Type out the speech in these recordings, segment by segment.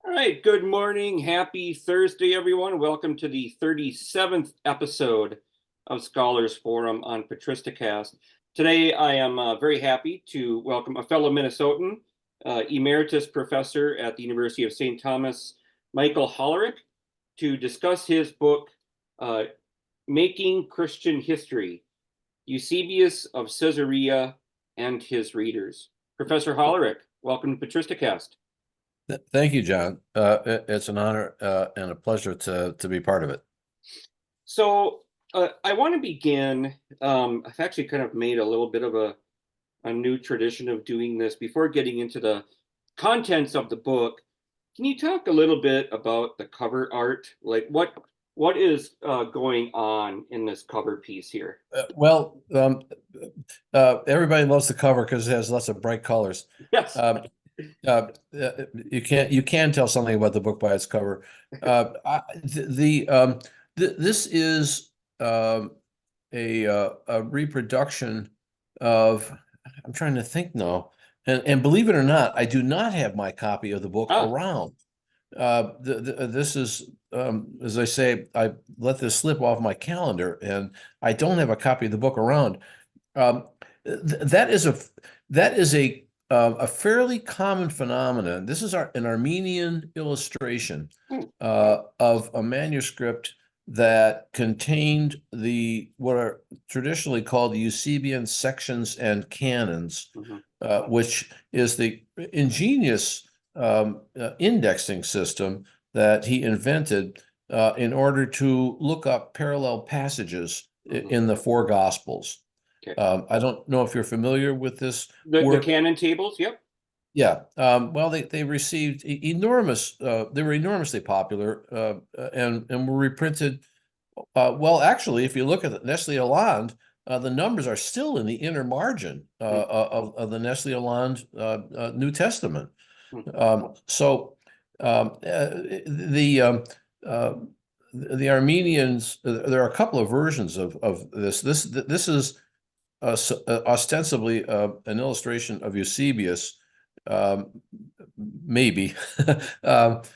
All right, good morning. Happy Thursday, everyone. Welcome to the 37th episode of Scholars Forum on PatristiCast. Today, I am very happy to welcome a fellow Minnesotan, emeritus professor at the University of St. Thomas, Michael Hollerich, to discuss his book, Making Christian History, Eusebius of Caesarea and His Readers. Professor Hollerich, welcome to PatristiCast. Thank you, John. It's an honor and a pleasure to be part of it. So I want to begin. I've actually kind of made a little bit of a new tradition of doing this before getting into the contents of the book. Can you talk a little bit about the cover art? Like what is going on in this cover piece here? Everybody loves the cover because it has lots of bright colors. Yes. You can tell something about the book by its cover. This is a reproduction of. I'm trying to think now, and believe it or not, I do not have my copy of the book around. This is, as I say, I let this slip off my calendar, and I don't have a copy of the book around. That is a fairly common phenomenon. This is an Armenian illustration of a manuscript that contained what are traditionally called the Eusebian sections and canons, which is the ingenious indexing system that he invented in order to look up parallel passages in the four Gospels. Okay. I don't know if you're familiar with this work. The canon tables, yep. Yeah. Well, they received enormous. They were enormously popular and were reprinted. Well, actually, if you look at the Nestle Aland, the numbers are still in the inner margin of the Nestle Aland New Testament. So the Armenians, there are a couple of versions of this. This is ostensibly an illustration of Eusebius, maybe, that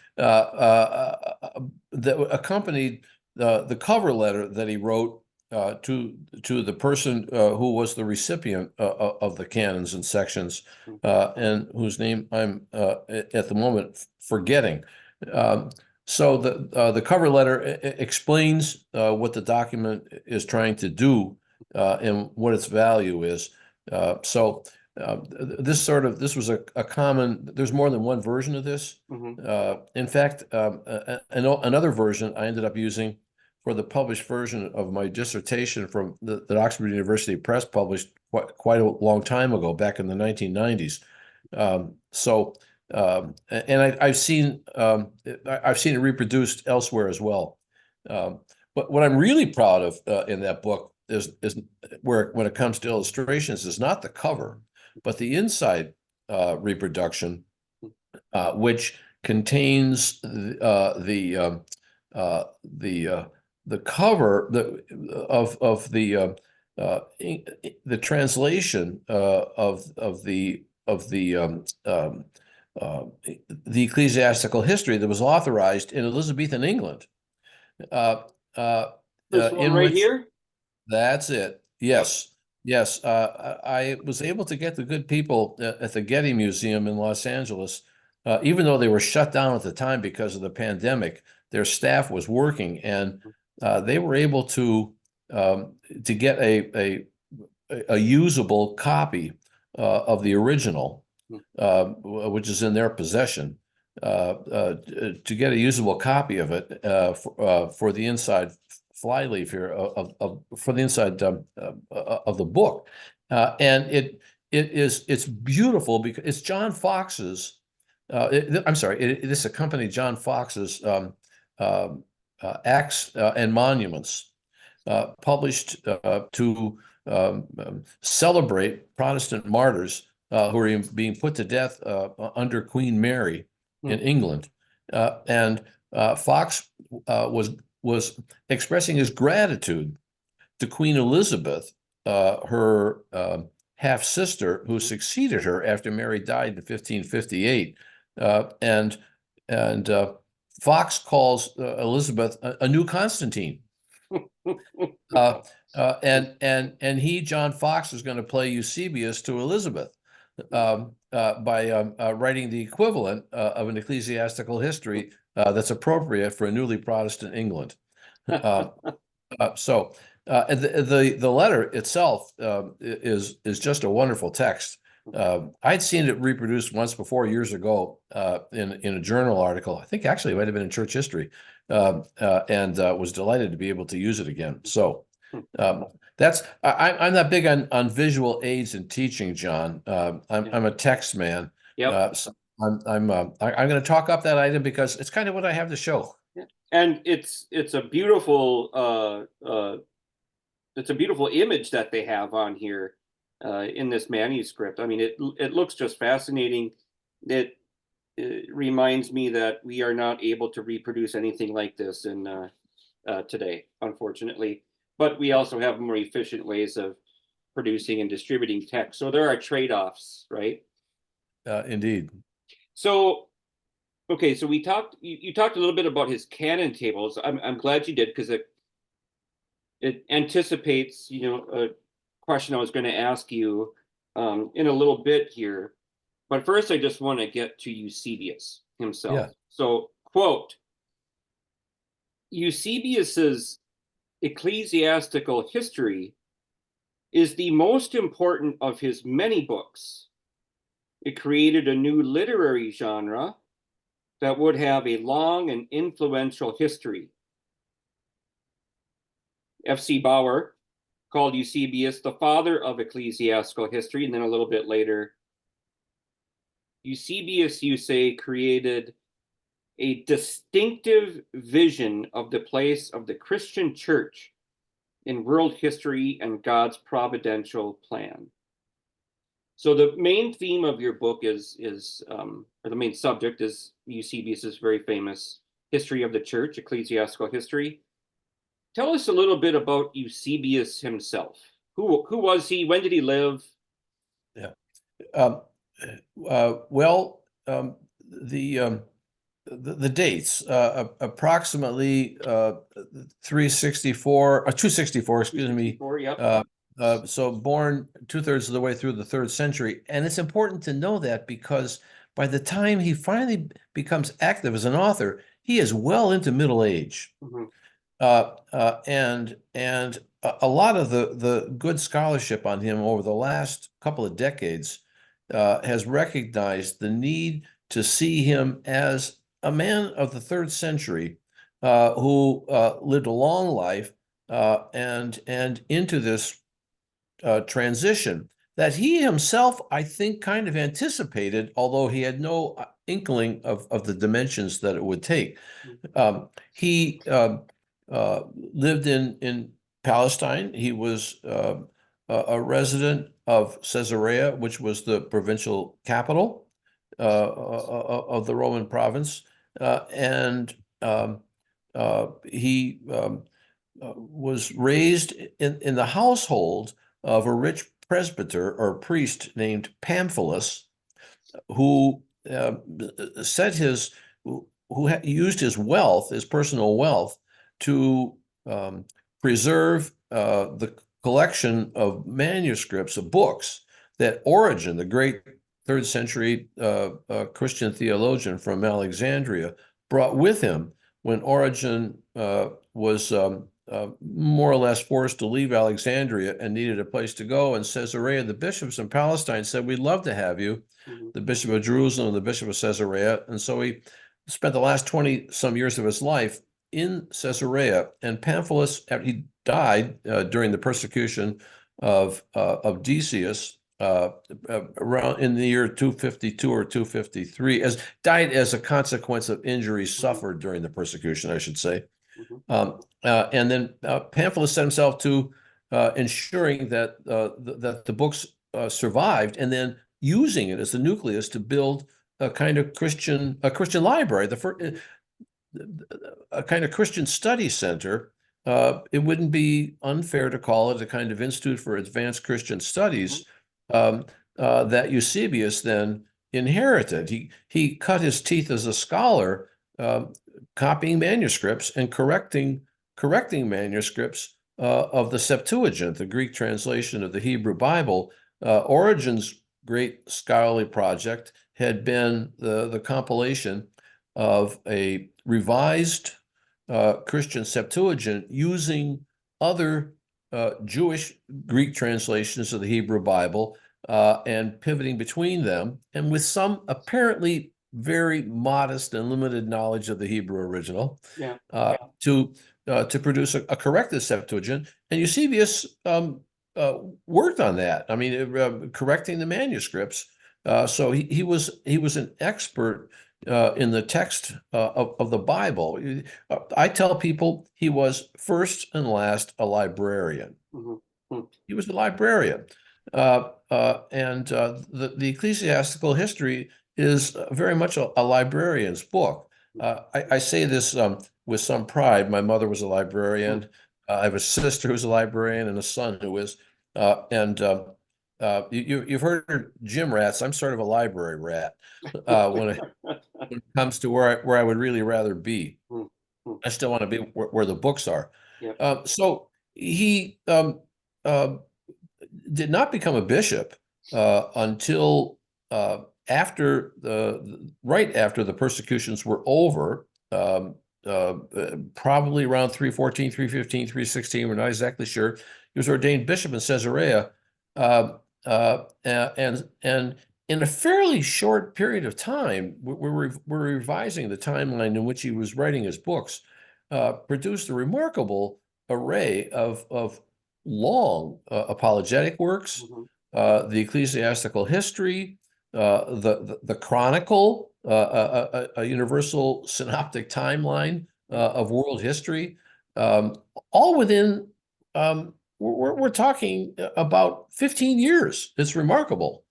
accompanied the cover letter that he wrote to the person who was the recipient of the canons and sections, and whose name I'm at the moment forgetting. So the cover letter explains what the document is trying to do and what its value is. This was a common. There's more than one version of this. In fact, another version I ended up using for the published version of my dissertation from that Oxford University Press published quite a long time ago, back in the 1990s. I've seen it reproduced elsewhere as well. But what I'm really proud of in that book is when it comes to illustrations is not the cover, but the inside reproduction, which contains the cover of the translation of the Ecclesiastical History that was authorized in Elizabethan England. This one right here? That's it. Yes. Yes. I was able to get the good people at the Getty Museum in Los Angeles, even though they were shut down at the time because of the pandemic, their staff was working, and they were able to get a usable copy of the original, which is in their possession, to get a usable copy of it for the inside flyleaf here for the inside of the book, and it's beautiful because it's John Fox's. This accompanied John Fox's Acts and Monuments, published to celebrate Protestant martyrs who are being put to death under Queen Mary in England, and Fox was expressing his gratitude to Queen Elizabeth, her half-sister, who succeeded her after Mary died in 1558, and and Fox calls Elizabeth a new Constantine. And John Fox, is going to play Eusebius to Elizabeth by writing the equivalent of an ecclesiastical history that's appropriate for a newly Protestant England. So the letter itself is just a wonderful text. I'd seen it reproduced once before years ago in a journal article. I think actually it might have been in Church History, and was delighted to be able to use it again. So I'm not big on visual aids in teaching, John. I'm a text man. So I'm going to talk up that item because it's kind of what I have to show. And it's a beautiful image that they have on here in this manuscript. I mean, it looks just fascinating. It reminds me that we are not able to reproduce anything like this in today, unfortunately. But we also have more efficient ways of producing and distributing text. So there are trade-offs, right? Indeed. So, okay, so you talked a little bit about his canon tables. I'm glad you did, because it anticipates, a question I was going to ask you in a little bit here. But first, I just want to get to Eusebius himself. Yeah. So, quote, Eusebius's Ecclesiastical History is the most important of his many books. It created a new literary genre that would have a long and influential history. F.C. Bauer called Eusebius the father of ecclesiastical history, and then a little bit later, Eusebius, you say, created a distinctive vision of the place of the Christian church in world history and God's providential plan. So the main theme of your book or the main subject is Eusebius's very famous History of the Church, Ecclesiastical History. Tell us a little bit about Eusebius himself. Who was he? When did he live? Yeah. The dates approximately 364 or 264, excuse me. Yep. So born 2/3 of the way through the 3rd century, and it's important to know that because by the time he finally becomes active as an author, he is well into middle age. Mm-hmm. And a lot of the good scholarship on him over the last couple of decades has recognized the need to see him as a man of the 3rd century who lived a long life and into this transition that he himself, I think, kind of anticipated, although he had no inkling of the dimensions that it would take. He lived in Palestine. He was a resident of Caesarea, which was the provincial capital of the Roman province, and he was raised in the household of a rich presbyter or priest named Pamphilus, who used his wealth, his personal wealth, to preserve the collection of manuscripts of books that Origen, the great 3rd century Christian theologian from Alexandria, brought with him when Origen was more or less forced to leave Alexandria and needed a place to go. And Caesarea, the bishops in Palestine said, "We'd love to have you," the Bishop of Jerusalem and the Bishop of Caesarea. And so he spent the last 20-some years of his life in Caesarea. And Pamphilus, he died during the persecution of Decius around in the year 252 or 253, died as a consequence of injuries suffered during the persecution, I should say. And then Pamphilus set himself to ensuring that the books survived, and then using it as the nucleus to build a kind of Christian library, a kind of Christian study center. It wouldn't be unfair to call it a kind of institute for advanced Christian studies that Eusebius then inherited. He cut his teeth as a scholar, copying manuscripts and correcting manuscripts of the Septuagint, the Greek translation of the Hebrew Bible. Origen's great scholarly project had been the compilation of a revised Christian Septuagint using other Jewish Greek translations of the Hebrew Bible and pivoting between them, and with some apparently very modest and limited knowledge of the Hebrew original, to produce a corrected Septuagint. And Eusebius worked on that. I mean, correcting the manuscripts. So he was an expert in the text of the Bible. I tell people he was first and last a librarian. He was a librarian. And the Ecclesiastical History is very much a librarian's book. I say this with some pride. My mother was a librarian. I have a sister who's a librarian and a son who is. You've heard gym rats. I'm sort of a library rat when it comes to where I would really rather be. I still want to be where the books are. So he did not become a bishop until after right after the persecutions were over, probably around 314, 315, 316. We're not exactly sure. He was ordained bishop in Caesarea, and in a fairly short period of time, we're revising the timeline in which he was writing his books, produced a remarkable array of long apologetic works, the Ecclesiastical History, the Chronicle, a universal synoptic timeline of world history, all within, we're talking about 15 years. It's remarkable.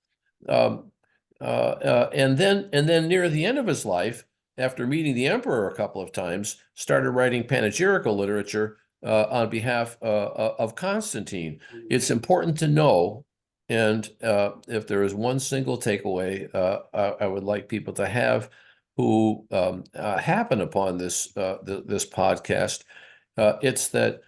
And then near the end of his life, after meeting the emperor a couple of times, started writing panegyrical literature on behalf of Constantine. It's important to know, and if there is one single takeaway I would like people to have who happen upon this podcast, it's that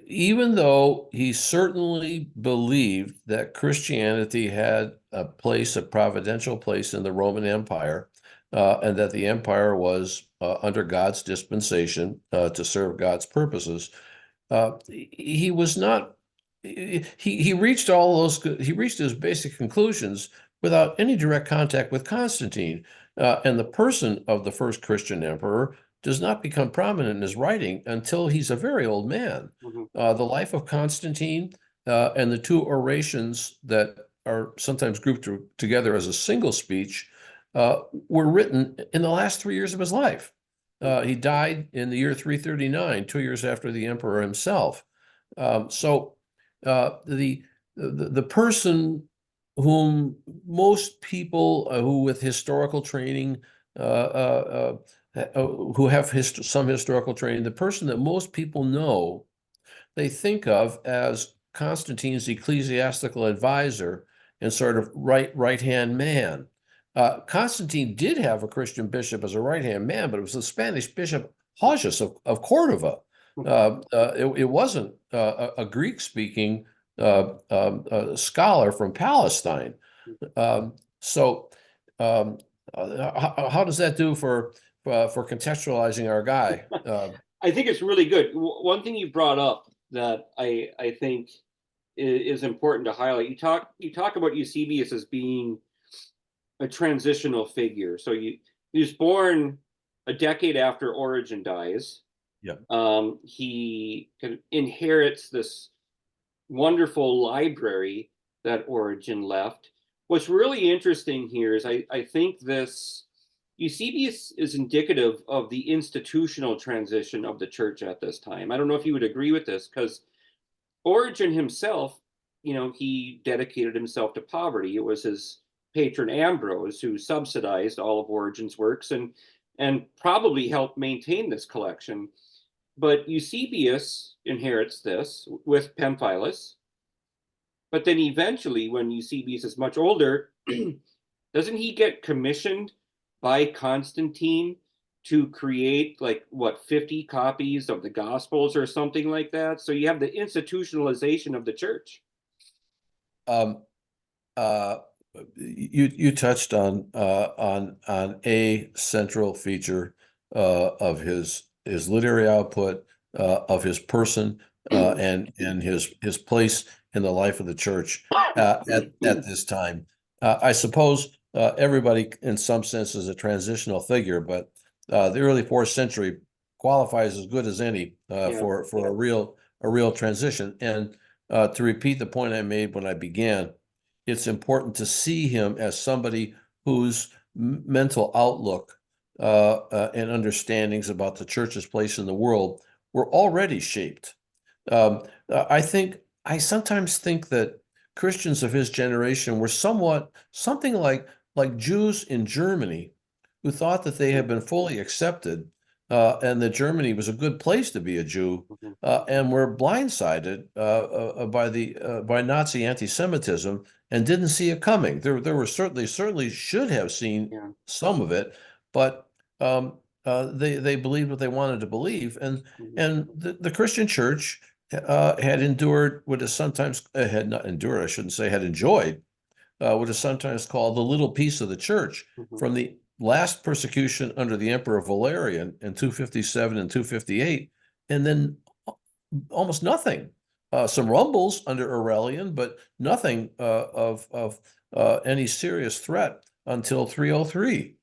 even though he certainly believed that Christianity had a providential place in the Roman Empire, and that the empire was under God's dispensation to serve God's purposes, he was not. He reached his basic conclusions without any direct contact with Constantine, and the person of the first Christian emperor does not become prominent in his writing until he's a very old man. The life of Constantine and the two orations that are sometimes grouped together as a single speech were written in the last 3 years of his life. He died in the year 339, 2 years after the emperor himself. So the person whom most people who with historical training, who have some historical training, the person that most people know, they think of as Constantine's ecclesiastical advisor and sort of right-hand man. Constantine did have a Christian bishop as a right-hand man, but it was the Spanish bishop Hausius of Cordova. It wasn't a Greek-speaking scholar from Palestine. So how does that do for contextualizing our guy? I think it's really good. One thing you brought up that I think is important to highlight. You talk about Eusebius as being a transitional figure. So he was born a decade after Origen dies. He inherits this wonderful library that Origen left. What's really interesting here is I think this Eusebius is indicative of the institutional transition of the church at this time. I don't know if you would agree with this, because Origen himself, he dedicated himself to poverty. It was his patron Ambrose who subsidized all of Origen's works and probably helped maintain this collection. But Eusebius inherits this with Pamphilus. But then eventually, when Eusebius is much older, doesn't he get commissioned by Constantine to create like what 50 copies of the Gospels or something like that? So you have the institutionalization of the church. Um, uh, you touched on a central feature of his literary output, of his person, and his place in the life of the church at this time. I suppose everybody, in some sense, is a transitional figure, but the early fourth century qualifies as good as any for a real transition. And to repeat the point I made when I began, it's important to see him as somebody whose mental outlook and understandings about the church's place in the world were already shaped. I sometimes think that Christians of his generation were something like Jews in Germany who thought that they had been fully accepted and that Germany was a good place to be a Jew, and were blindsided by Nazi anti-Semitism and didn't see it coming. There were certainly should have seen some of it, but they believed what they wanted to believe, and the Christian church had endured what is sometimes had not endured, I shouldn't say had enjoyed what is sometimes called the little piece of the church from the last persecution under the Emperor Valerian in 257 and 258, and then almost nothing. Some rumbles under Aurelian, but nothing of any serious threat until 303,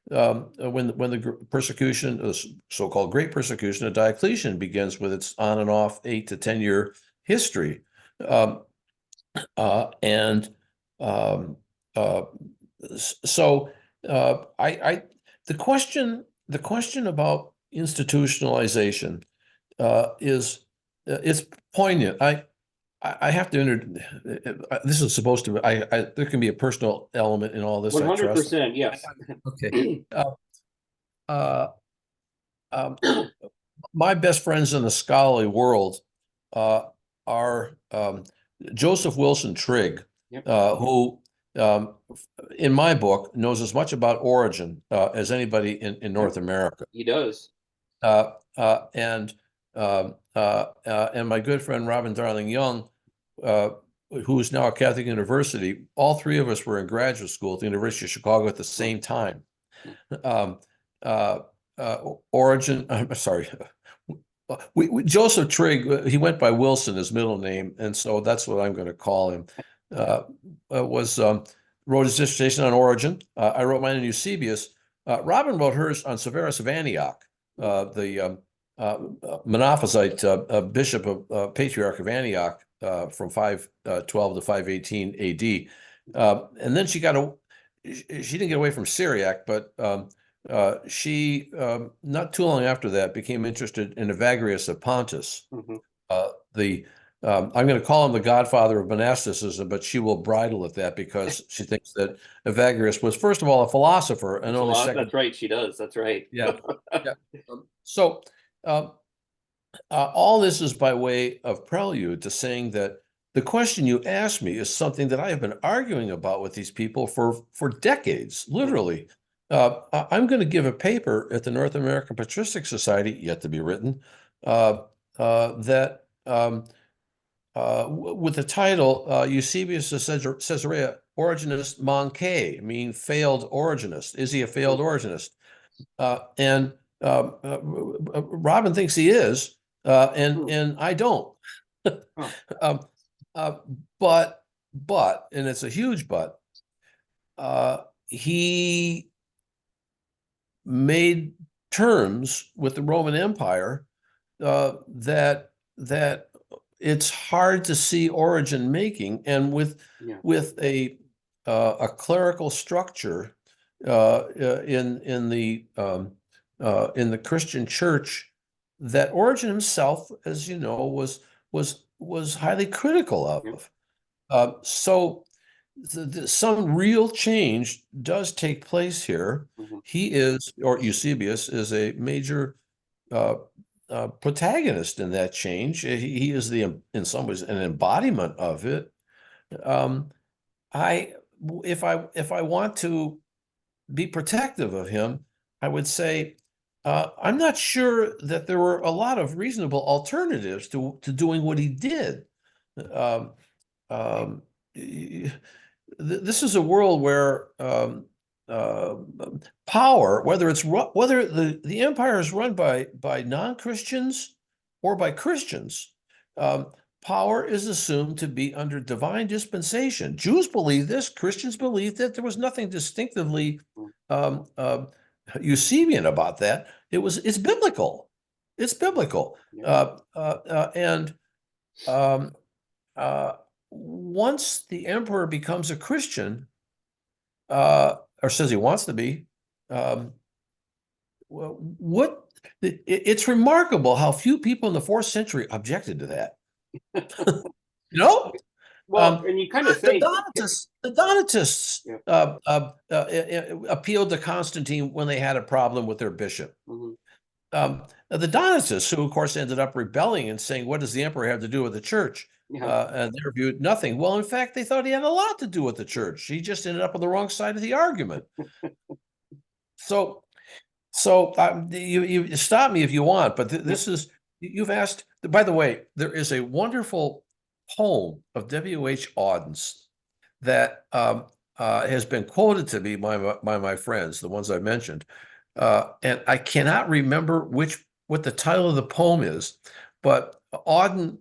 when the persecution, the so-called Great Persecution of Diocletian, begins with its on and off 8 to 10 year history, and so the question about institutionalization is it's poignant. I have to this is supposed to there can be a personal element in all this. 100%, yes. Okay. My best friends in the scholarly world are Joseph Wilson Trigg, who in my book knows as much about Origen as anybody in North America. He does. And my good friend Robin Darling Young, who is now at Catholic University, all three of us were in graduate school at the University of Chicago at the same time. Origen, I'm sorry, Joseph Trigg, he went by Wilson, his middle name, and so that's what I'm going to call him. Wrote his dissertation on Origen. I wrote mine on Eusebius. Robin wrote hers on Severus of Antioch, the Monophysite bishop of Patriarch of Antioch from 512 to 518 AD. And then she didn't get away from Syriac, but she not too long after that became interested in Evagrius of Pontus. I'm going to call him the godfather of monasticism, but she will bridle at that because she thinks that Evagrius was, first of all, a philosopher, and only second. That's right, she does. That's right. Yeah. So all this is by way of prelude to saying that the question you asked me is something that I have been arguing about with these people for decades, literally. I'm going to give a paper at the North American Patristic Society, yet to be written, that with the title Eusebius of Caesarea Origenist Manque, mean failed Origenist. Is he a failed Origenist? And Robin thinks he is, and I don't. But, and it's a huge but, he made terms with the Roman Empire that it's hard to see Origen making, and with a clerical structure in the Christian Church that Origen himself, as you know, was highly critical of. So some real change does take place here. He is, or Eusebius is, a major protagonist in that change. He is in some ways an embodiment of it. if I want to be protective of him, I would say I'm not sure that there were a lot of reasonable alternatives to doing what he did. Um, um, this is a world where uh, power, whether the empire is run by non-Christians or by Christians, power is assumed to be under divine dispensation. Jews believe this. Christians believe that. There was nothing distinctively Eusebian about that. It's biblical. It's biblical. Yeah. And um, once the emperor becomes a Christian, or says he wants to be, it's remarkable how few people in the 4th century objected to that. Well, and you kind of think the Donatists yeah. Appealed to Constantine when they had a problem with their bishop. Mm-hmm. The Donatists, who of course ended up rebelling and saying, "What does the emperor have to do with the church?" Yeah. And they reviewed nothing. Well, in fact, they thought he had a lot to do with the church. He just ended up on the wrong side of the argument. So you stop me if you want, but this is, you've asked. By the way, there is a wonderful poem of W.H. Auden's that has been quoted to me by my friends, the ones I mentioned, and I cannot remember what the title of the poem is, but Auden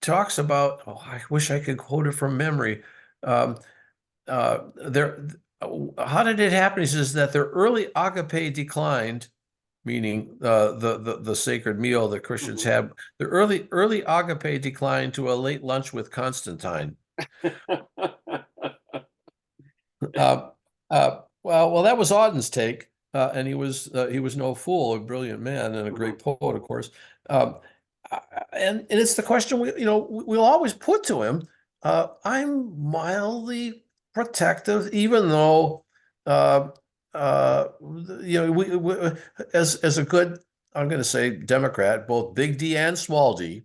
talks about. Oh, I wish I could quote it from memory. How did it happen? He says that their early agape declined, meaning the sacred meal that Christians had. The early agape declined to a late lunch with Constantine. Well, that was Auden's take, and he was no fool, a brilliant man and a great poet, of course. And it's the question we'll always put to him. I'm mildly protective, even though we as a good, I'm going to say, Democrat, both big D and small d,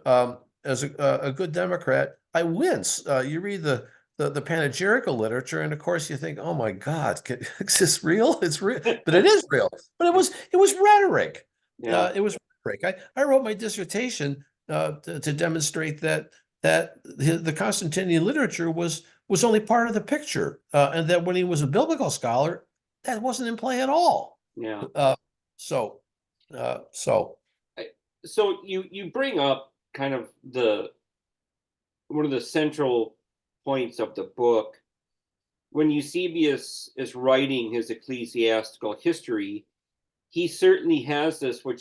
as a good Democrat, I wince. You read the panegyrical literature, and of course you think, oh my God, is this real? It's real, but it is real. But it was rhetoric. Yeah. It was rhetoric. I wrote my dissertation to demonstrate that the Constantinian literature was only part of the picture, and that when he was a biblical scholar, that wasn't in play at all. Yeah. So you bring up kind of one of the central points of the book. When Eusebius is writing his Ecclesiastical History, he certainly has this, what I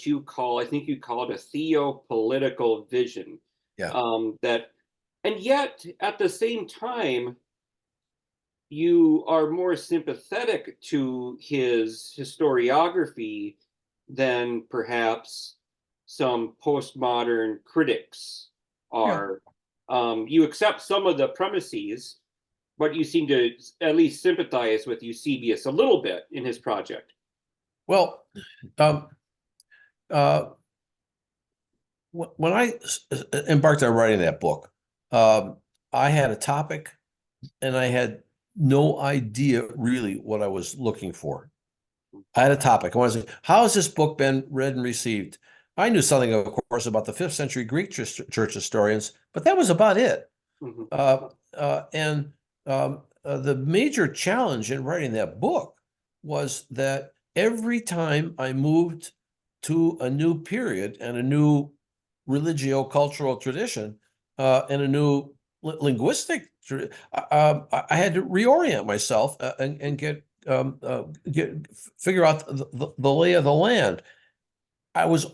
think you call it a theopolitical vision. Yeah. And yet at the same time, you are more sympathetic to his historiography than perhaps some postmodern critics are. Yeah. You accept some of the premises, but you seem to at least sympathize with Eusebius a little bit in his project. Well, when I embarked on writing that book, I had a topic, and I had no idea really what I was looking for. I had a topic. I wanted to say, how has this book been read and received? I knew something, of course, about the 5th century Greek church historians, but that was about it. The major challenge in writing that book was that every time I moved to a new period and a new religio-cultural tradition and a new linguistic, I had to reorient myself and figure out the lay of the land. I was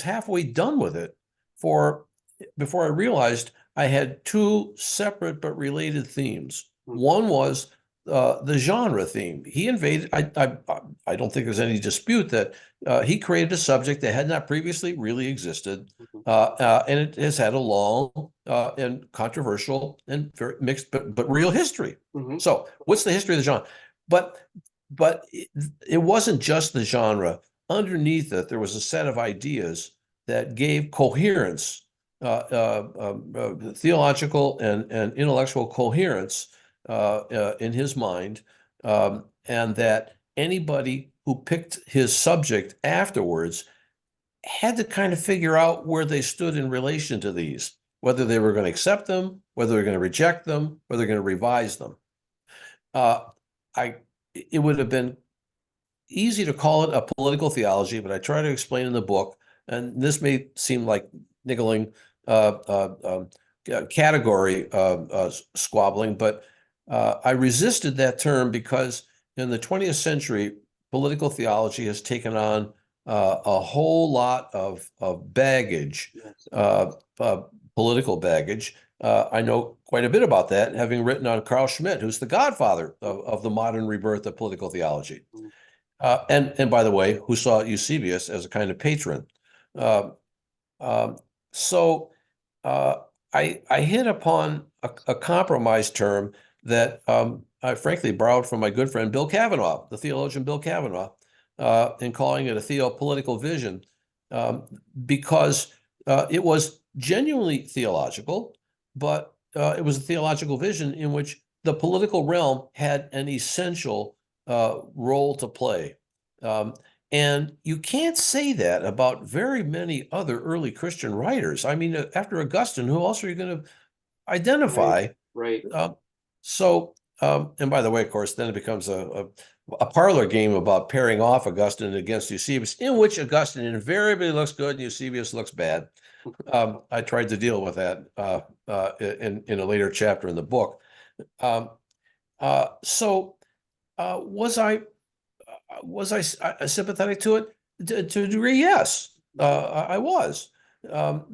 halfway done with it before I realized I had 2 separate but related themes. One was the genre theme. He invaded. I don't think there's any dispute that he created a subject that had not previously really existed, and it has had a long and controversial and very mixed but real history. So, what's the history of the genre? But it wasn't just the genre. Underneath it, there was a set of ideas that gave coherence theological and intellectual coherence in his mind, and that anybody who picked his subject afterwards had to kind of figure out where they stood in relation to these, whether they were going to accept them, whether they're going to reject them, whether they're going to revise them. It would have been easy to call it a political theology, but I try to explain in the book, and this may seem like niggling category squabbling, but I resisted that term because in the 20th century, political theology has taken on a whole lot of baggage, political baggage. I know quite a bit about that, having written on Carl Schmitt, who's the godfather of the modern rebirth of political theology. And by the way, who saw Eusebius as a kind of patron. So I hit upon a compromise term that I frankly borrowed from my good friend Bill Cavanaugh, the theologian Bill Cavanaugh, in calling it a theopolitical vision, because it was genuinely theological, but it was a theological vision in which the political realm had an essential role to play. And you can't say that about very many other early Christian writers. I mean, after Augustine, who else are you going to identify? Right. And by the way, of course, then it becomes a parlor game about pairing off Augustine against Eusebius, in which Augustine invariably looks good and Eusebius looks bad. I tried to deal with that in a later chapter in the book. Was I sympathetic to it? To a degree, yes, I was,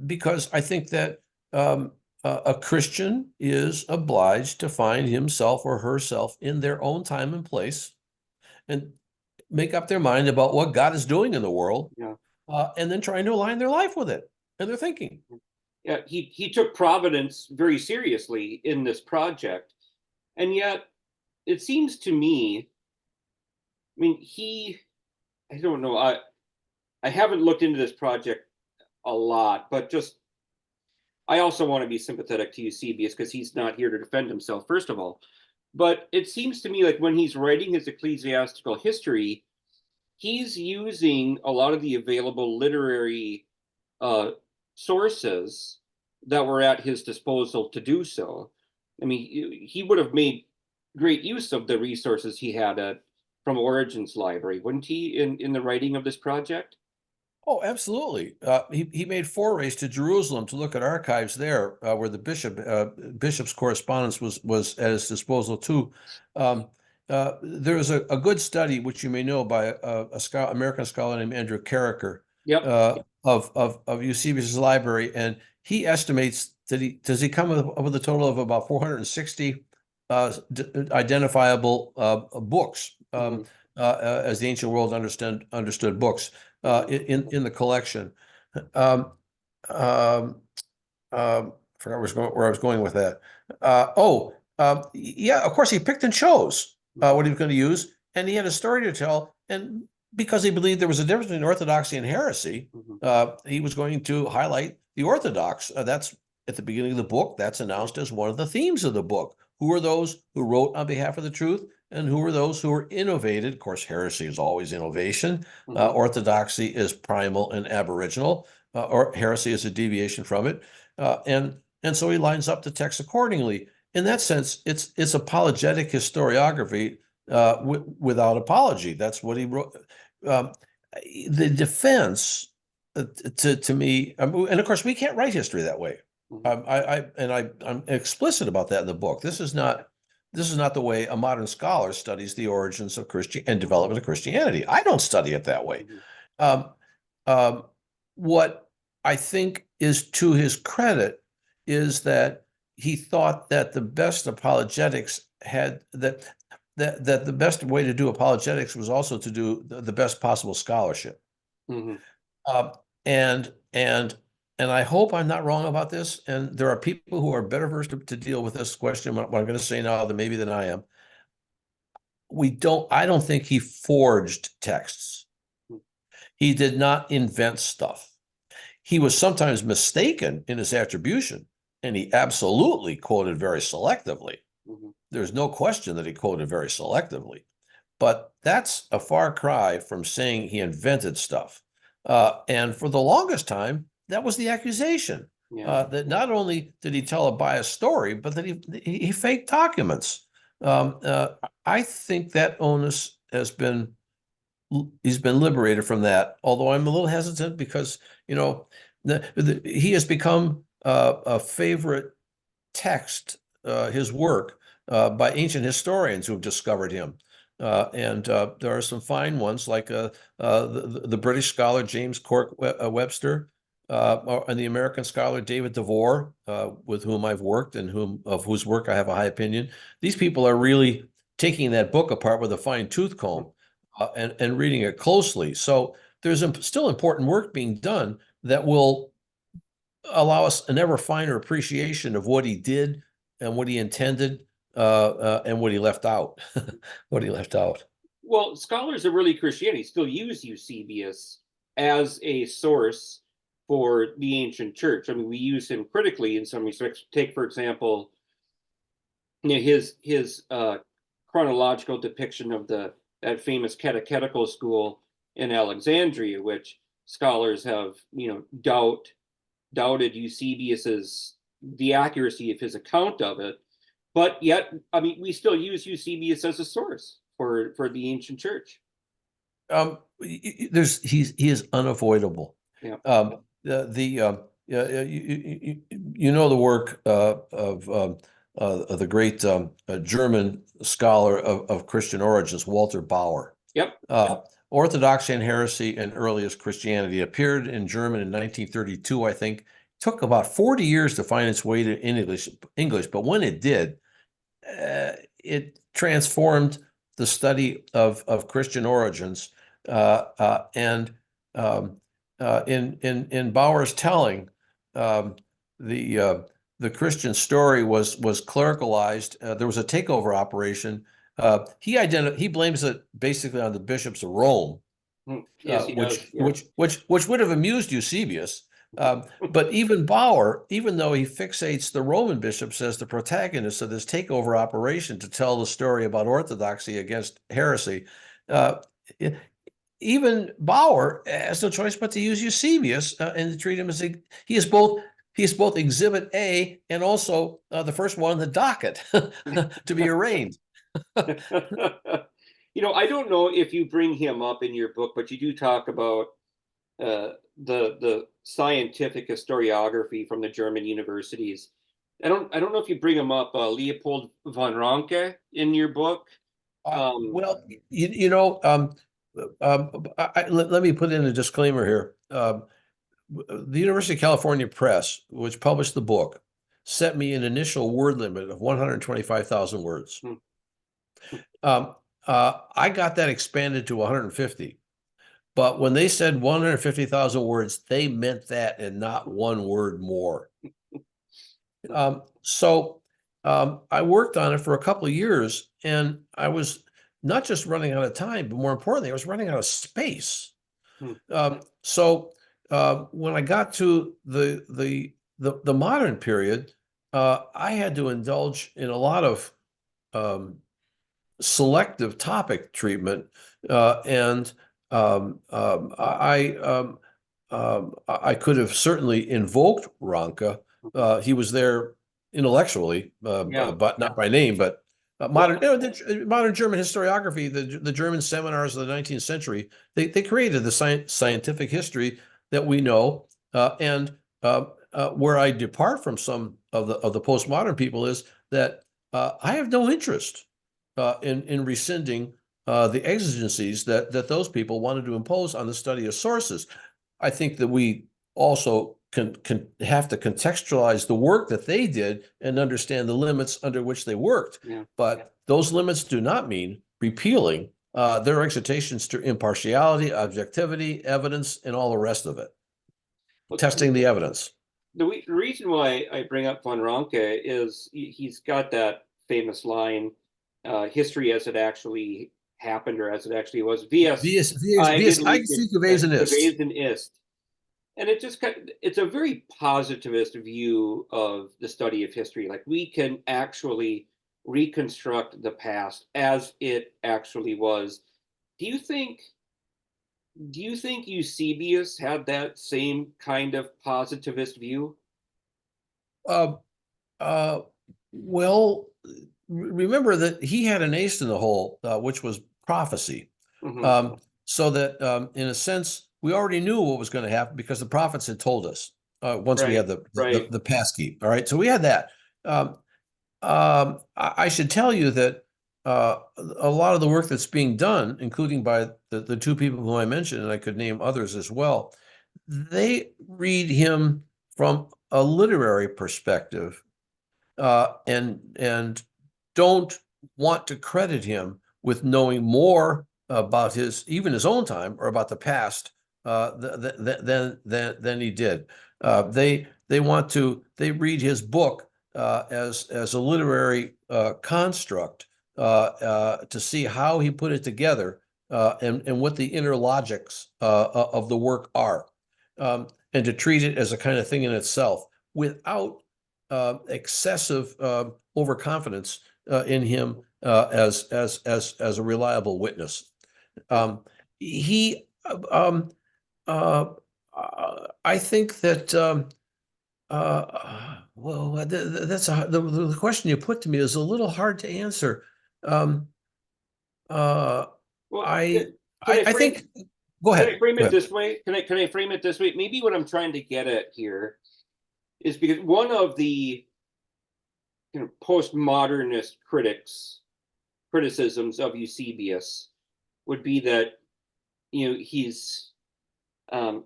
because I think that a Christian is obliged to find himself or herself in their own time and place and make up their mind about what God is doing in the world, and then trying to align their life with it and their thinking. Yeah, he took providence very seriously in this project, and yet it seems to me, I mean, I don't know, I haven't looked into this project a lot, but just, I also want to be sympathetic to Eusebius because he's not here to defend himself, first of all. But it seems to me like when he's writing his Ecclesiastical History, he's using a lot of the available literary sources that were at his disposal to do so. I mean, he would have made great use of the resources he had from Origen's library, wouldn't he, in the writing of this project? Oh, absolutely. He made forays to Jerusalem to look at archives there, where the bishop's correspondence was at his disposal too. There is a good study, which you may know, by American scholar named Andrew Carricker, of Eusebius' library, and he estimates that does he come up with a total of about 460 identifiable books, as the ancient world understood books in the collection. Forgot where I was going with that. Yeah, of course he picked and chose what he was going to use, and he had a story to tell, and because he believed there was a difference between orthodoxy and heresy, he was going to highlight the orthodox. That's at the beginning of the book. That's announced as one of the themes of the book. Who are those who wrote on behalf of the truth, and who are those who are innovated? Of course, heresy is always innovation. Orthodoxy is primal and aboriginal, or heresy is a deviation from it. And so he lines up the text accordingly. In that sense, it's apologetic historiography without apology. That's what he wrote. The defense, to me, and of course, we can't write history that way. I'm explicit about that in the book. This is not the way a modern scholar studies the origins of Christianity and development of Christianity. I don't study it that way. What I think is to his credit is that he thought that the best apologetics had that the best way to do apologetics was also to do the best possible scholarship. And I hope I'm not wrong about this. And there are people who are better versed to deal with this question, what I'm going to say now, than I am. I don't think he forged texts. He did not invent stuff. he was sometimes mistaken in his attribution, and he absolutely quoted very selectively. There's no question that he quoted very selectively, but that's a far cry from saying he invented stuff. And for the longest time, that was the accusation. That not only did he tell a biased story, but that he faked documents. I think that onus he's been liberated from that. Although I'm a little hesitant because he has become a favorite text, his work, by ancient historians who have discovered him. And there are some fine ones like the British scholar James Cork Webster, and the American scholar David DeVore, with whom I've worked and of whose work I have a high opinion. These people are really taking that book apart with a fine tooth comb and reading it closely. So there's still important work being done that will allow us an ever finer appreciation of what he did and what he intended, and what he left out. What he left out. Well, scholars of early Christianity still use Eusebius as a source for the ancient church. I mean, we use him critically in some respects. Take, for example, his chronological depiction of that famous catechetical school in Alexandria, which scholars have doubted Eusebius's the accuracy of his account of it, but yet, I mean, we still use Eusebius as a source for the ancient church. He is unavoidable. Yeah. The work of the great German scholar of Christian origins, Walter Bauer. Yep. Orthodoxy and Heresy and Earliest Christianity appeared in German in 1932, I think. Took about 40 years to find its way to English, but when it did, it transformed the study of Christian origins. And in Bauer's telling, the Christian story was clericalized. There was a takeover operation. He blames it basically on the bishops of Rome, yes, which would have amused Eusebius. But even Bauer, even though he fixates the Roman bishops as the protagonists of this takeover operation to tell the story about orthodoxy against heresy, even Bauer has no choice but to use Eusebius and to treat him as he is both Exhibit A and also the first one on the docket to be arraigned. I don't know if you bring him up in your book, but you do talk about the scientific historiography from the German universities. I don't know if you bring him up, Leopold von Ranke, in your book. Well, let me put in a disclaimer here. The University of California Press, which published the book, set me an initial word limit of 125,000 words. I got that expanded to 150. But when they said 150,000 words, they meant that and not one word more. So I worked on it for a couple of years, and I was not just running out of time, but more importantly, I was running out of space. So when I got to the modern period, I had to indulge in a lot of selective topic treatment, and I could have certainly invoked Ranke. He was there intellectually, but not by name. But modern German historiography, the German seminars of the 19th century, they created the scientific history that we know. And where I depart from some of the postmodern people is that I have no interest in rescinding the exigencies that those people wanted to impose on the study of sources. I think that we also can have to contextualize the work that they did and understand the limits under which they worked. But those limits do not mean repealing their exhortations to impartiality, objectivity, evidence, and all the rest of it. Testing the evidence. The reason why I bring up von Ranke is he's got that famous line, history as it actually happened or as it actually was. Wie es eigentlich gewesen ist. And it's a very positivist view of the study of history. Like we can actually reconstruct the past as it actually was. Do you think do you think Eusebius had that same kind of positivist view? Uh, uh, well, remember that he had an ace in the hole, which was prophecy. Hmm. So that in a sense, we already knew what was going to happen because the prophets had told us once we Right, had the, the right. the passkey. All right, so we had that. Um, I should tell you that a lot of the work that's being done, including by the two people who I mentioned, and I could name others as well, they read him from a literary perspective, and don't want to credit him with knowing more about even his own time or about the past than he did. They read his book as a literary construct to see how he put it together and what the inner logics of the work are, and to treat it as a kind of thing in itself without excessive overconfidence in him as a reliable witness. He uh, I think that well, the question you put to me is a little hard to answer. Um, uh, Well, I can I I frame think go can I ahead. frame Go it ahead. this way? Can I frame it this way? Maybe what I'm trying to get at here is because one of the postmodernist criticisms of Eusebius would be that um,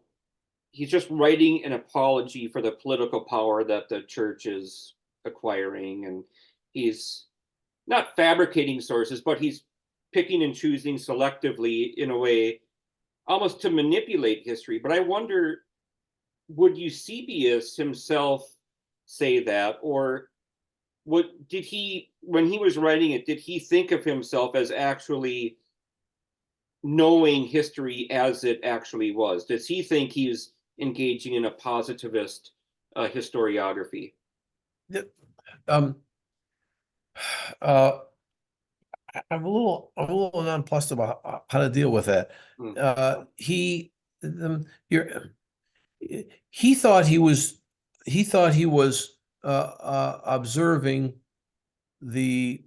he's just writing an apology for the political power that the church is acquiring, and he's not fabricating sources, but he's picking and choosing selectively in a way almost to manipulate history. But I wonder, would Eusebius himself say that, or what did he, when he was writing it, did he think of himself as actually knowing history as it actually was? Does he think he's engaging in a positivist historiography? Um, uh, I'm a little nonplussed about how to deal with that. Hmm. He you're, he thought he was observing the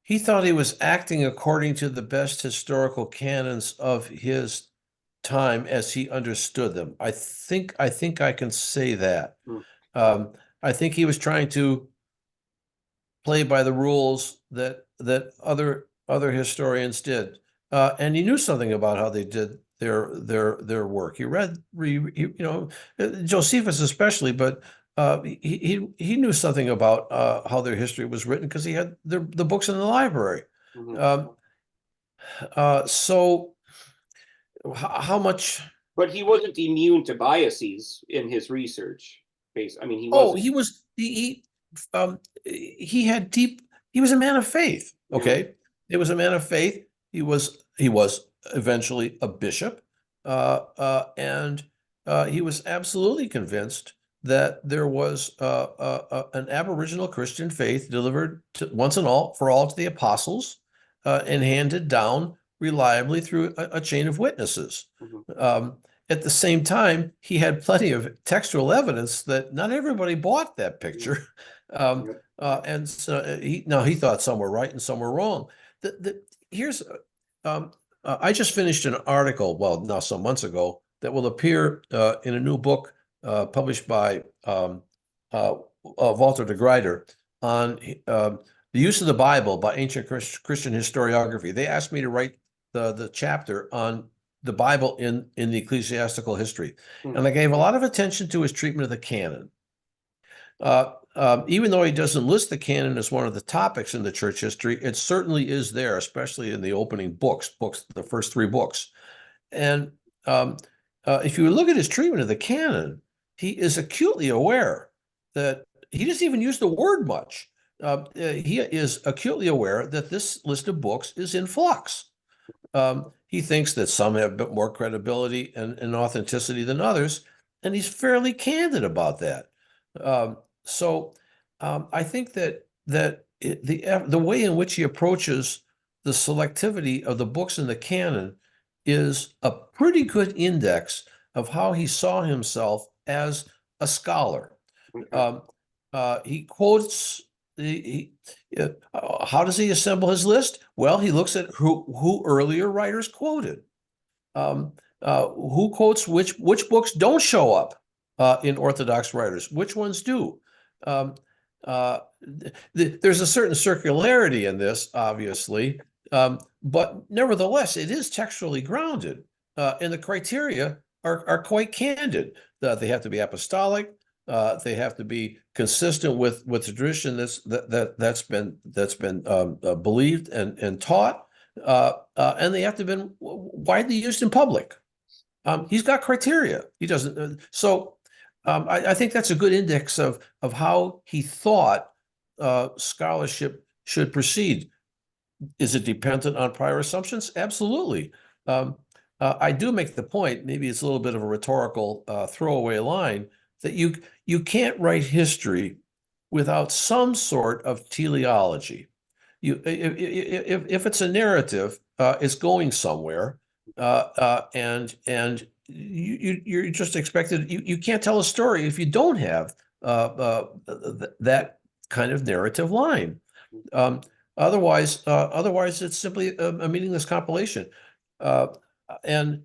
he thought he was acting according to the best historical canons of his time as he understood them. I think I can say that. Hmm. Um, I think he was trying to play by the rules that other historians did, and he knew something about how they did their work. Josephus especially, but he knew something about how their history was written because he had the books in the library. Hmm. Um, so how much? But he wasn't immune to biases in his research. I mean, he Oh, wasn't. he had deep, he was a man of faith. Yeah. Okay. He was a man of faith. He was eventually a bishop. And he was absolutely convinced that there was an Aboriginal Christian faith delivered once and all for all to the apostles, and handed down reliably through a chain of witnesses. Hmm. Um, at the same time, he had plenty of textual evidence that not everybody bought that picture. Um, Yeah. and so he thought some were right and some were wrong. Here's, I just finished an article, well, now some months ago, that will appear in a new book published by Walter de Gruyter on the use of the Bible by ancient Christian historiography. They asked me to write the chapter on the Bible in the Ecclesiastical History. Hmm. And I gave a lot of attention to his treatment of the canon. Even though he doesn't list the canon as one of the topics in the church history, it certainly is there, especially in the opening books, the first three books. And if you look at his treatment of the canon, he is acutely aware that he doesn't even use the word much. He is acutely aware that this list of books is in flux. He thinks that some have a bit more credibility and authenticity than others, and he's fairly candid about that. I think the way in which he approaches the selectivity of the books in the canon is a pretty good index of how he saw himself as a scholar. Okay. He quotes how does he assemble his list? Well, he looks at who earlier writers quoted. Who quotes which books don't show up in Orthodox writers, which ones do. There's a certain circularity in this, obviously, but nevertheless, it is textually grounded, and the criteria are quite candid. They have to be apostolic. They have to be consistent with the tradition that's been believed and taught, and they have to have been widely used in public. He's got criteria. He doesn't. I think that's a good index of how he thought scholarship should proceed. Is it dependent on prior assumptions? Absolutely. I do make the point, maybe it's a little bit of a rhetorical throwaway line, that you can't write history without some sort of teleology. If it's a narrative, it's going somewhere, and you're just expected. You can't tell a story if you don't have that kind of narrative line. Otherwise, it's simply a meaningless compilation. And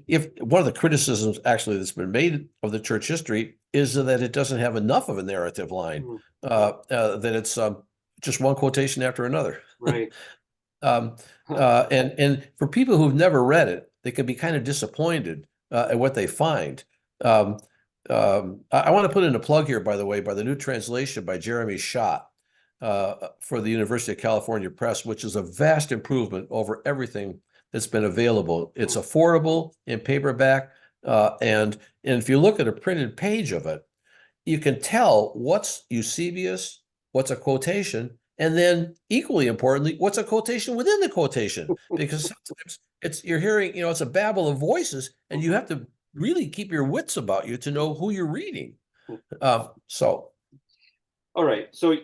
if one of the criticisms actually that's been made of the church history is that it doesn't have enough of a narrative line, that it's just one quotation after another. Right. And for people who've never read it, they can be kind of disappointed at what they find. I want to put in a plug here, by the way, by the new translation by Jeremy Schott for the University of California Press, which is a vast improvement over everything that's been available. It's affordable in paperback, and if you look at a printed page of it, you can tell what's Eusebius, what's a quotation, and then equally importantly, what's a quotation within the quotation, because sometimes you're hearing, it's a babble of voices, and you have to really keep your wits about you to know who you're reading. All right. So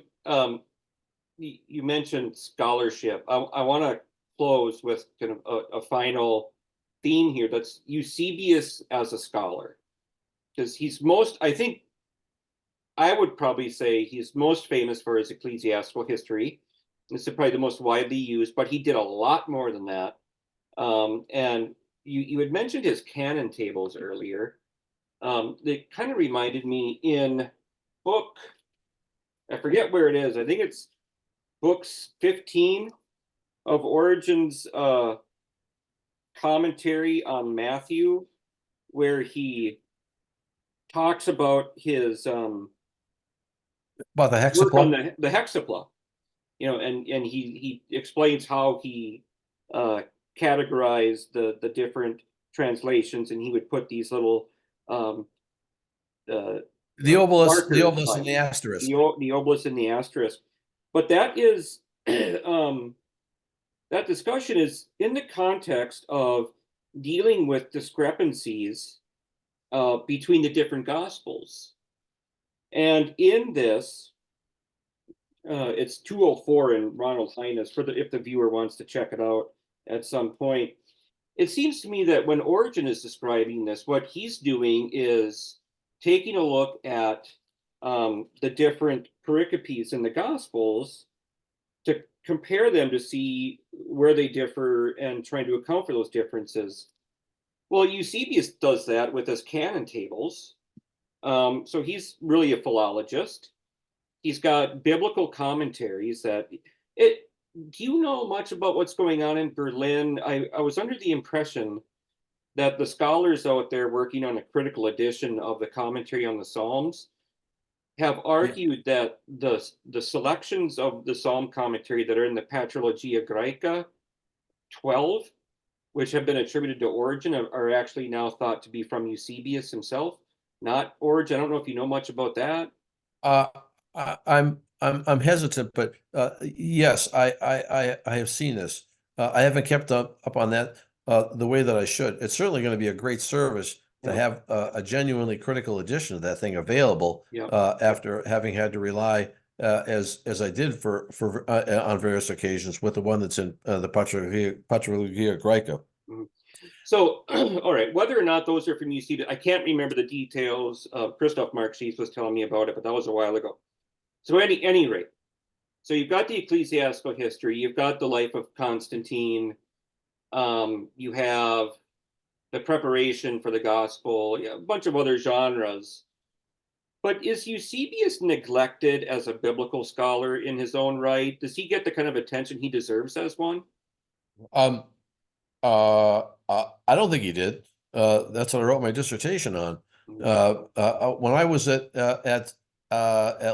you mentioned scholarship. I want to close with kind of a final theme here. That's Eusebius as a scholar, because I would probably say he's most famous for his Ecclesiastical History. It's probably the most widely used, but he did a lot more than that. And you had mentioned his canon tables earlier. They kind of reminded me in book, I forget where it is. I think it's books 15 of Origen's commentary on Matthew, where he talks about his about the work on hexapla. the hexapla, and he explains how he categorized the different translations, and he would put these little The obelus, markers and the asterisk. the obelus and the asterisk. But that is that discussion is in the context of dealing with discrepancies between the different gospels. And in this, it's 204 in Ronald Highness, if the viewer wants to check it out at some point. It seems to me that when Origen is describing this, what he's doing is taking a look at the different pericopes in the Gospels to compare them to see where they differ and trying to account for those differences. Well, Eusebius does that with his canon tables. So he's really a philologist. He's got biblical commentaries that do you know much about what's going on in Berlin? I was under the impression that the scholars out there working on a critical edition of the commentary on the Psalms have argued that the selections of the Psalm commentary that are in the Patrologia Graeca 12, which have been attributed to Origen, are actually now thought to be from Eusebius himself, not Origen. I don't know if you know much about that. I'm hesitant, but yes, I have seen this. I haven't kept up on that the way that I should. It's certainly going to be a great service to have a genuinely critical edition of that thing available after having had to rely as I did for on various occasions with the one that's in the Patristica Graeca. So, all right, whether or not those are from Eusebius, I can't remember the details. Christoph Marxis was telling me about it, but that was a while ago. So, at any rate, so you've got the Ecclesiastical History, you've got the life of Constantine, you have the preparation for the gospel, a bunch of other genres. But is Eusebius neglected as a biblical scholar in his own right? Does he get the kind of attention he deserves as one? Um, I don't think he did. That's what I wrote my dissertation on. When I was at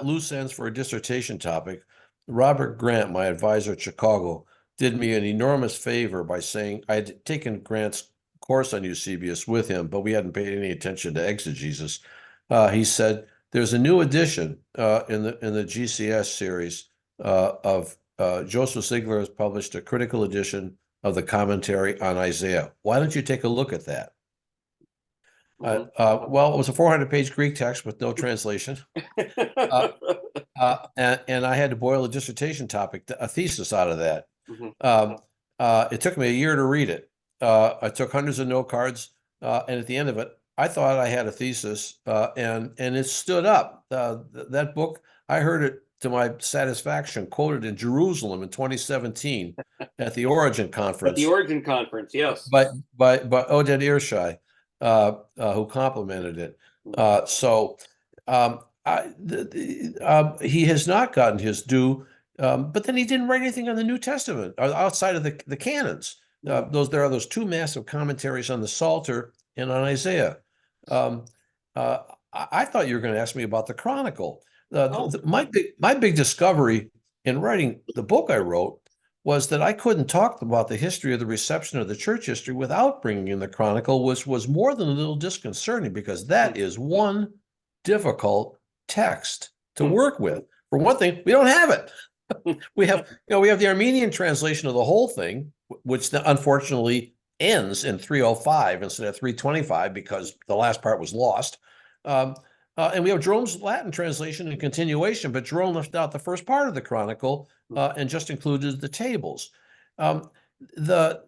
loose ends for a dissertation topic, Robert Grant, my advisor at Chicago, did me an enormous favor by saying I had taken Grant's course on Eusebius with him, but we hadn't paid any attention to exegesis. He said, "There's a new edition in the GCS series of Joseph Ziegler has published a critical edition of the commentary on Isaiah. Why don't you take a look at that?" Well, it was a 400-page Greek text with no translation. And I had to boil a dissertation topic, a thesis out of that. It took me a year to read it. I took hundreds of note cards, and at the end of it, I thought I had a thesis, and it stood up. That book, I heard it to my satisfaction, quoted in Jerusalem in 2017 at the Origin Conference. At the Origin Conference, yes. By Oded Irshai, who complimented it. He has not gotten his due, but then he didn't write anything on the New Testament outside of the canons. There are those two massive commentaries on the Psalter and on Isaiah. I thought you were going to ask me about the Chronicle. My big discovery in writing the book I wrote was that I couldn't talk about the history of the reception of the church history without bringing in the Chronicle, which was more than a little disconcerting because that is one difficult text to work with. For one thing, we don't have it. We have the Armenian translation of the whole thing, which unfortunately ends in 305 instead of 325 because the last part was lost. And we have Jerome's Latin translation and continuation, but Jerome left out the first part of the Chronicle and just included the tables. The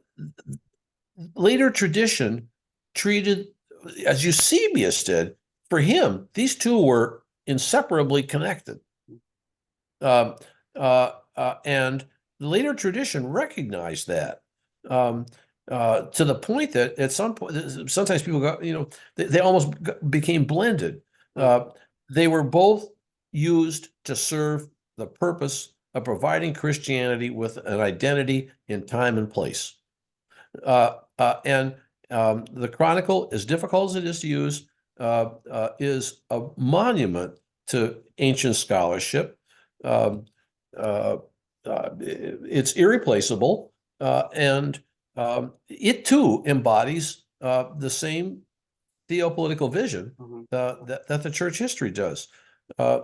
later tradition treated, as Eusebius did, for him, these two were inseparably connected. And the later tradition recognized that. To the point that at some point, sometimes people got, they almost became blended. They were both used to serve the purpose of providing Christianity with an identity in time and place. And the Chronicle, as difficult as it is to use, is a monument to ancient scholarship. It's irreplaceable, and it too embodies the same theopolitical vision that the church history does. By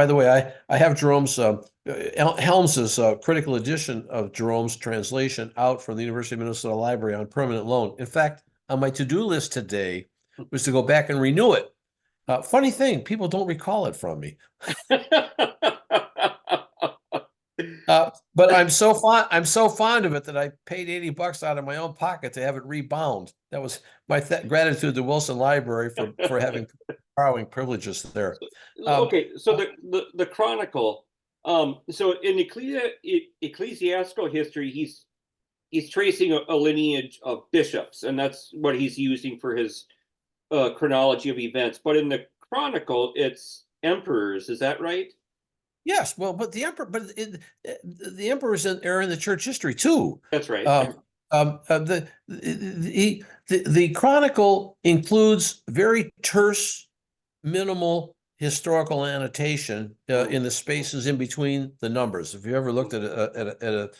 the way, I have Jerome's Helms's critical edition of Jerome's translation out from the University of Minnesota Library on permanent loan. In fact, on my to-do list today was to go back and renew it. Funny thing, people don't recall it from me. But I'm so fond of it that I paid $80 out of my own pocket to have it rebound. That was my gratitude to Wilson Library for having borrowing privileges there. Okay, so the Chronicle. So in ecclesiastical history, he's tracing a lineage of bishops, and that's what he's using for his chronology of events. But in the Chronicle, it's emperors. Is that right? Yes, well, but the emperors are in the church history too. That's right. The Chronicle includes very terse, minimal historical annotation in the spaces in between the numbers. If you ever looked at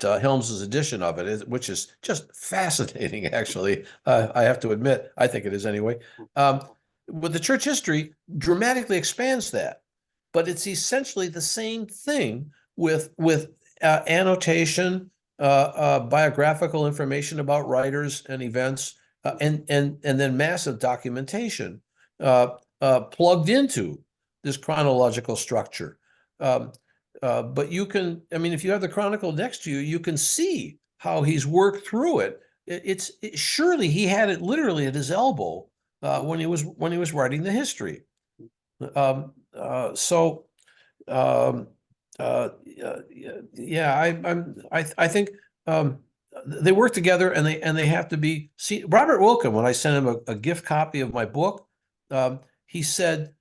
Helms's edition of it, which is just fascinating, actually, I have to admit, I think it is anyway. But the church history dramatically expands that. but it's essentially the same thing with annotation, biographical information about writers and events, and then massive documentation plugged into this chronological structure. But you can, I mean, if you have the chronicle next to you, you can see how he's worked through it. Surely he had it literally at his elbow when he was writing the history. So yeah, I think they work together, and they have to be. See, Robert Wilkin, when I sent him a gift copy of my book, he said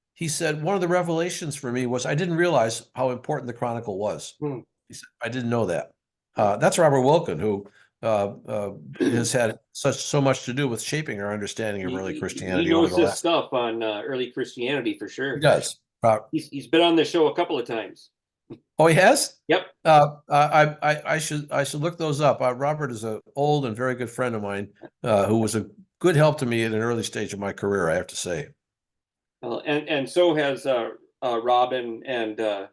one of the revelations for me was I didn't realize how important the Chronicle was. He said, I didn't know that. That's Robert Wilkin, who has had so much to do with shaping our understanding of early Christianity. He knows his stuff on early Christianity for sure. He does. He's been on the show a couple of times. Oh, he has? Yep. I should look those up. Robert is an old and very good friend of mine who was a good help to me at an early stage of my career, I have to say. And so has Robin and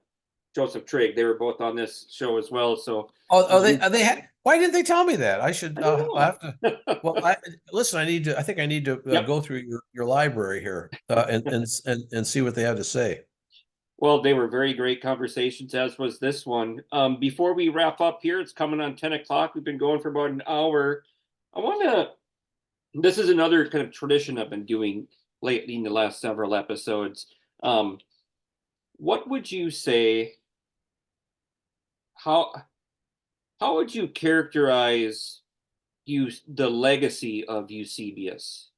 Joseph Trigg. They were both on this show as well. So why didn't they tell me that? I should I have to. Well, listen. I think I need to go through your library here and see what they have to say. Well, they were very great conversations, as was this one. Before we wrap up here, it's coming on 10 o'clock. We've been going for about an hour. This is another kind of tradition I've been doing lately in the last several episodes. What would you say? How would you characterize the legacy of Eusebius?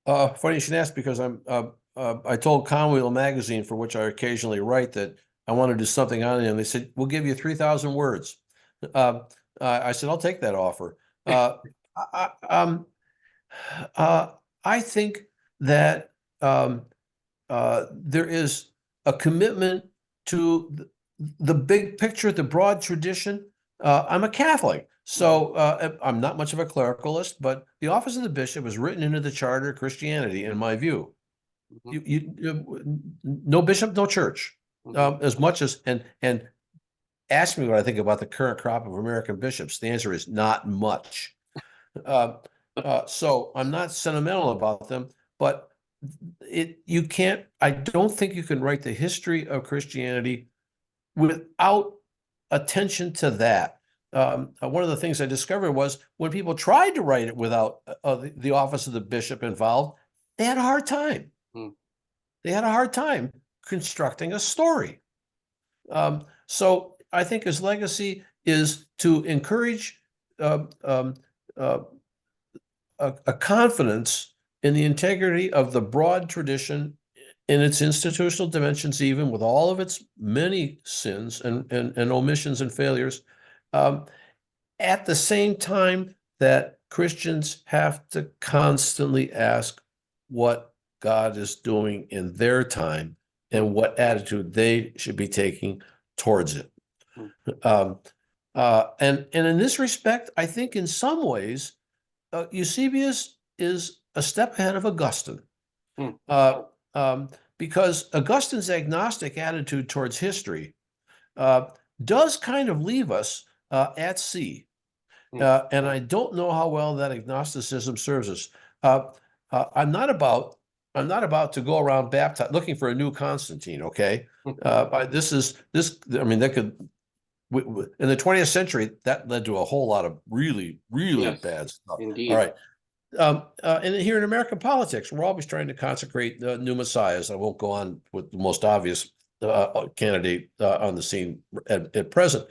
Funny you should ask, because I told Conwheel magazine, for which I occasionally write, that I want to do something on it, and they said, we'll give you 3,000 words. I said, I'll take that offer. I think that there is a commitment to the big picture, the broad tradition. I'm a Catholic, so I'm not much of a clericalist, but the office of the bishop is written into the charter of Christianity, in my view. No bishop, no church. As much as and ask me what I think about the current crop of American bishops. The answer is not much. So I'm not sentimental about them, but I don't think you can write the history of Christianity without attention to that. One of the things I discovered was when people tried to write it without the office of the bishop involved, they had a hard time. They had a hard time constructing a story. So I think his legacy is to encourage a confidence in the integrity of the broad tradition in its institutional dimensions, even with all of its many sins and omissions and failures, at the same time that Christians have to constantly ask what God is doing in their time and what attitude they should be taking towards it. And in this respect, I think in some ways, Eusebius is a step ahead of Augustine. Because Augustine's agnostic attitude towards history does kind of leave us at sea. And I don't know how well that agnosticism serves us. I'm not about to go around looking for a new Constantine, okay? I mean, that could, in the 20th century, that led to a whole lot of really, really bad stuff. Indeed. All right. And here in American politics, we're always trying to consecrate new messiahs. I won't go on with the most obvious candidate on the scene at present.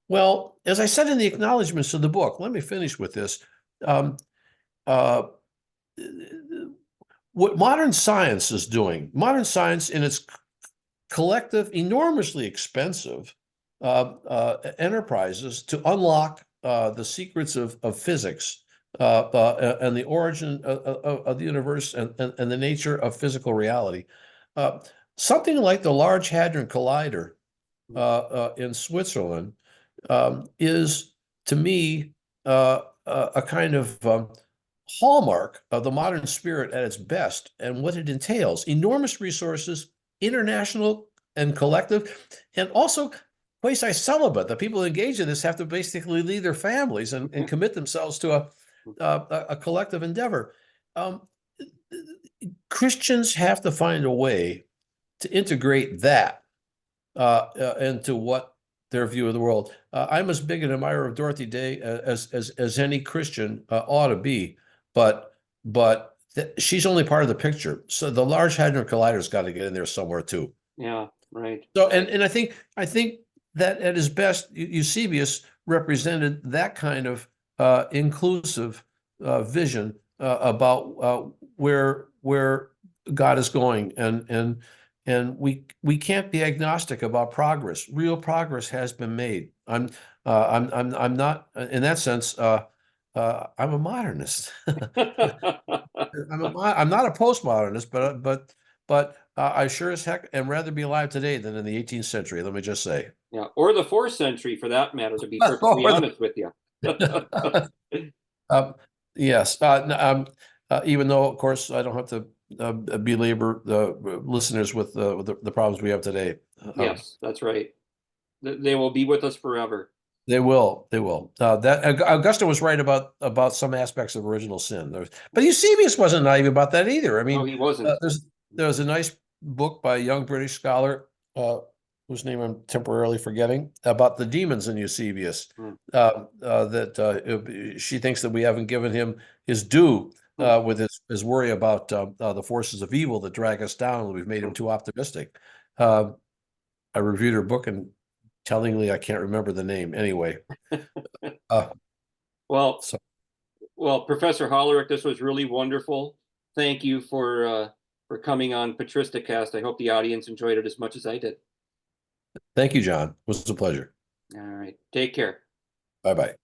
Well, as I said in the acknowledgments of the book, let me finish with this. What modern science is doing, modern science in its collective, enormously expensive enterprises to unlock the secrets of physics and the origin of the universe and the nature of physical reality. Something like the Large Hadron Collider in Switzerland is, to me, a kind of hallmark of the modern spirit at its best and what it entails. Enormous resources, international and collective, and also quasi celibate. The people engaged in this have to basically leave their families and commit themselves to a collective endeavor. Christians have to find a way to integrate that into what their view of the world. I'm as big an admirer of Dorothy Day as any Christian ought to be, but she's only part of the picture. So the Large Hadron Collider's got to get in there somewhere too. Yeah, right. So and I think that at his best, Eusebius represented that kind of inclusive vision about where God is going, and we can't be agnostic about progress. Real progress has been made. I'm not in that sense. I'm a modernist. I'm not a postmodernist, but I sure as heck am rather be alive today than in the 18th century. Let me just say. Yeah, or the 4th century for that matter, to be perfectly honest with you. Yes. Even though, of course, I don't have to belabor the listeners with the problems we have today. Yes, that's right. They will be with us forever. They will. That Augustine was right about some aspects of original sin. But Eusebius wasn't naive about that either. I mean, no, he wasn't. There's a nice book by a young British scholar whose name I'm temporarily forgetting, about the demons in Eusebius. That she thinks that we haven't given him his due with his worry about the forces of evil that drag us down. We've made him too optimistic. I reviewed her book, and tellingly, I can't remember the name. Anyway. Well, Professor Hollerich, this was really wonderful. Thank you for coming on PatristiCast. I hope the audience enjoyed it as much as I did. Thank you, John. It was a pleasure. All right. Take care. Bye-bye.